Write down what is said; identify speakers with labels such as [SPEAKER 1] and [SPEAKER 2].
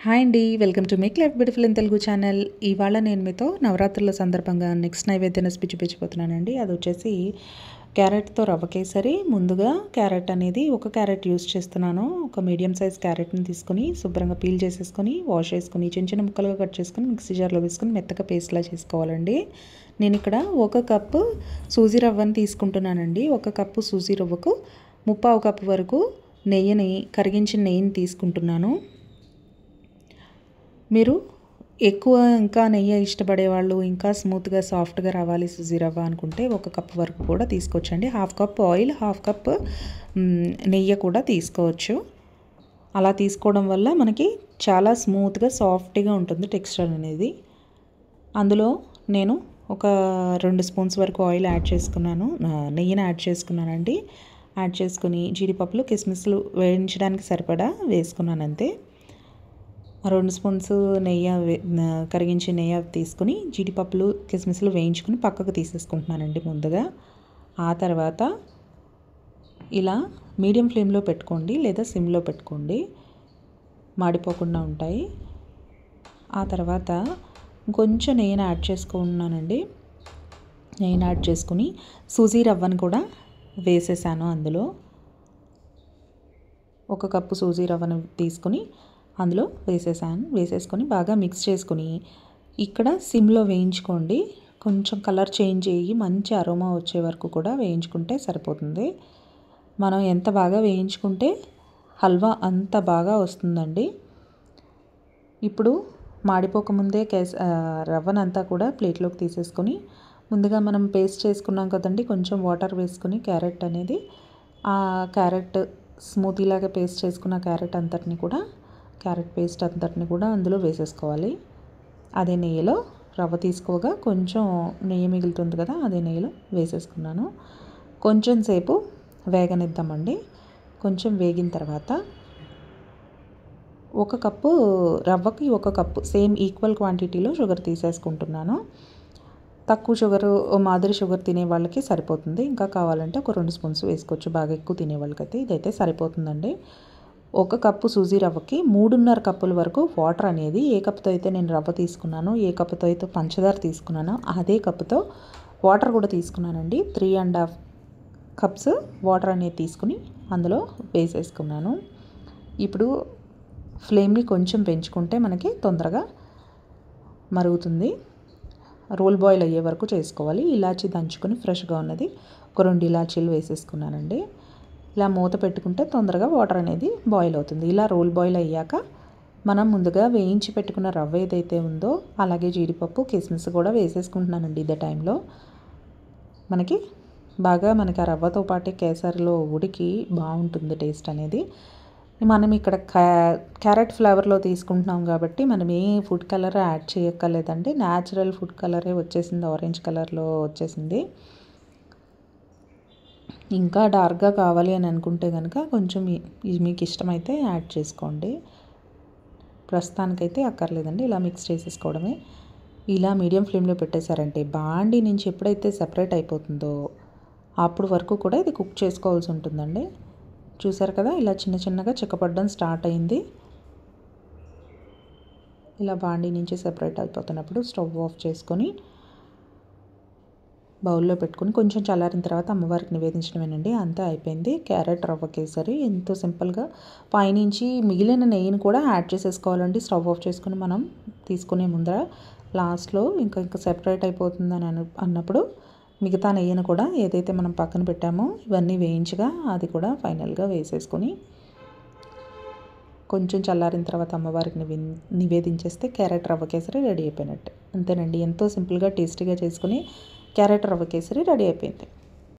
[SPEAKER 1] Hi అండి, welcome to make life beautiful in Telugu channel. ఇవాళ నేను మీతో నవరాత్రుల సందర్భంగా నెక్స్ట్ నైవేద్యం రెసిపీ చూపించబోతున్నానండి. అది వచ్చేసి క్యారెట్తో రవ్వ కేసరి. ముందుగా క్యారెట్ అనేది ఒక క్యారెట్ యూస్ చేస్తున్నాను. ఒక మీడియం సైజ్ క్యారెట్ని తీసుకొని శుభ్రంగా పీల్ చేసేసుకొని వాష్ చేసుకొని చిన్న చిన్న ముక్కలుగా కట్ చేసుకొని మిక్సీ జార్లో వేసుకొని మెత్తగా పేస్ట్లా చేసుకోవాలండి. నేను ఇక్కడ ఒక కప్పు సూజీ రవ్వని తీసుకుంటున్నానండి. ఒక కప్పు సూజీ రవ్వకు 1/2 కప్పు వరకు కరిగించిన నెయ్యిని తీసుకుంటున్నాను. మీరు ఎక్కువ ఇంకా నెయ్యి ఇష్టపడేవాళ్ళు, ఇంకా స్మూత్గా సాఫ్ట్గా రావాలి సూజీ రవ్వ అనుకుంటే 1 కప్ వరకు కూడా తీసుకోవచ్చండి. 1/2 కప్ ఆయిల్, 1/2 కప్ నెయ్యి కూడా తీసుకోవచ్చు. అలా తీసుకోవడం వల్ల మనకి చాలా స్మూత్గా సాఫ్ట్గా ఉంటుంది టెక్స్చర్ అనేది. అందులో నేను ఒక 2 స్పూన్స్ వరకు ఆయిల్ యాడ్ చేసుకున్నాను, నెయ్యిని యాడ్ చేసుకున్నానండి. యాడ్ చేసుకుని జీడిపప్పులు, కిస్మిస్లు వేయించడానికి సరిపడా వేసుకున్నాను అంతే. 2 స్పూన్స్ కరిగించిన నెయ్యి తీసుకుని జీడిపప్పులు, కిస్మిస్లు వేయించుకుని పక్కకు తీసేసుకుంటున్నానండి ముందుగా. ఆ తర్వాత ఇలా మీడియం ఫ్లేమ్లో పెట్టుకోండి లేదా సిమ్లో పెట్టుకోండి, మాడిపోకుండా ఉంటాయి. ఆ తర్వాత కొంచెం నెయ్యిని యాడ్ చేసుకున్నానండి. నెయ్యిని యాడ్ చేసుకుని సూజీ రవ్వను కూడా వేసేసాను. అందులో 1 కప్పు సూజీ రవ్వను తీసుకుని అందులో వేసేసుకొని బాగా మిక్స్ చేసుకుని ఇక్కడ సిమ్లో వేయించుకోండి. కొంచెం కలర్ చేంజ్ అయ్యి మంచి అరోమా వచ్చే వరకు కూడా వేయించుకుంటే సరిపోతుంది. మనం ఎంత బాగా వేయించుకుంటే హల్వా అంత బాగా వస్తుందండి. ఇప్పుడు మాడిపోకముందే రవ్వనంతా కూడా ప్లేట్లోకి తీసేసుకొని ముందుగా మనం పేస్ట్ చేసుకున్నాం కదండి, కొంచెం వాటర్ వేసుకుని ఆ క్యారెట్ స్మూతీలాగా పేస్ట్ చేసుకున్న క్యారెట్ పేస్ట్ అంతటిని కూడా అందులో వేసేసుకోవాలి. అదే నెయ్యిలో రవ్వ తీసుకోగా కొంచెం నెయ్యి మిగులుతుంది కదా, అదే నెయ్యిలో వేసేసుకున్నాను. కొంచెం సేపు వేగనిద్దామండి. కొంచెం వేగిన తర్వాత 1 కప్పు రవ్వకి 1 కప్పు సేమ్ ఈక్వల్ క్వాంటిటీలో షుగర్ తీసేసుకుంటున్నాను. తక్కువ మాదిరి షుగర్ తినే వాళ్ళకి సరిపోతుంది. ఇంకా కావాలంటే ఒక 2 స్పూన్స్ వేసుకోవచ్చు. బాగా ఎక్కువ తినే వాళ్ళకైతే ఇదైతే సరిపోతుందండి. 1 కప్పు సూజీ రవ్వకి 3.5 కప్పుల వరకు వాటర్ అనేది, ఏ కప్పుతో అయితే నేను రవ్వ తీసుకున్నానో, ఏ కప్పుతో అయితే పంచదార తీసుకున్నానో అదే కప్పుతో వాటర్ కూడా తీసుకున్నానండి. 3.5 కప్స్ వాటర్ అనేది తీసుకుని అందులో వేసేసుకున్నాను. ఇప్పుడు ఫ్లేమ్ని కొంచెం పెంచుకుంటే మనకి తొందరగా మరుగుతుంది. రోల్ బాయిల్ అయ్యే వరకు చేసుకోవాలి. ఇలాచీ దంచుకొని ఫ్రెష్గా ఉన్నది ఒక 2 ఇలాచీలు వేసేసుకున్నానండి. ఇలా మూత పెట్టుకుంటే తొందరగా వాటర్ అనేది బాయిల్ అవుతుంది. ఇలా రోల్ బాయిల్ అయ్యాక మనం ముందుగా వేయించి పెట్టుకున్న రవ్వ ఏదైతే ఉందో అలాగే జీడిపప్పు, కిస్మిస్ కూడా వేసేసుకుంటున్నానండి. ఇదే టైంలో మనకి ఆ రవ్వతో పాటు కేసరిలో ఉడికి బాగుంటుంది టేస్ట్ అనేది. మనం ఇక్కడ క్యారెట్ ఫ్లేవర్లో తీసుకుంటున్నాం కాబట్టి మనం ఏ ఫుడ్ కలర్ యాడ్ చేయక్కర్లేదండి. న్యాచురల్ ఫుడ్ కలరే వచ్చేసింది, ఆరెంజ్ కలర్లో వచ్చేసింది. ఇంకా డార్క్గా కావాలి అని అనుకుంటే కనుక కొంచెం మీకు ఇష్టమైతే యాడ్ చేసుకోండి. ప్రస్తుతానికైతే అక్కర్లేదండి. ఇలా మిక్స్ చేసేసుకోవడమే. ఇలా మీడియం ఫ్లేమ్లో పెట్టేశారంటే బాండీ నుంచి ఎప్పుడైతే సెపరేట్ అయిపోతుందో అప్పుడు వరకు కూడా ఇది కుక్ చేసుకోవాల్సి ఉంటుందండి. చూసారు కదా, ఇలా చిన్న చిన్నగా చిక్కపడడం స్టార్ట్ అయింది. ఇలా బాండీ నుంచి సెపరేట్ అయిపోతున్నప్పుడు స్టవ్ ఆఫ్ చేసుకొని బౌల్లో పెట్టుకుని కొంచెం చల్లారిన తర్వాత అమ్మవారికి నివేదించడమేనండి. అంతా అయిపోయింది. క్యారెట్ రవ్వ కేసరి ఎంతో సింపుల్గా. పైనుంచి మిగిలిన నెయ్యిని కూడా యాడ్ చేసేసుకోవాలండి. స్టవ్ ఆఫ్ చేసుకుని మనం తీసుకునే ముందర లాస్ట్లో ఇంకా సెపరేట్ అయిపోతుందని అన్నప్పుడు మిగతా నెయ్యిని కూడా ఏదైతే మనం పక్కన పెట్టామో ఇవన్నీ వేయించగా అది కూడా ఫైనల్గా వేసేసుకొని కొంచెం చల్లారిన తర్వాత అమ్మవారికి నివేదించేస్తే క్యారెట్ రవ్వ కేసరి రెడీ అయిపోయినట్టు. అంతేనండి. ఎంతో సింపుల్గా టేస్టీగా చేసుకుని క్యారెట్ రవ్వ కేసరి రెడీ అయిపోయింది.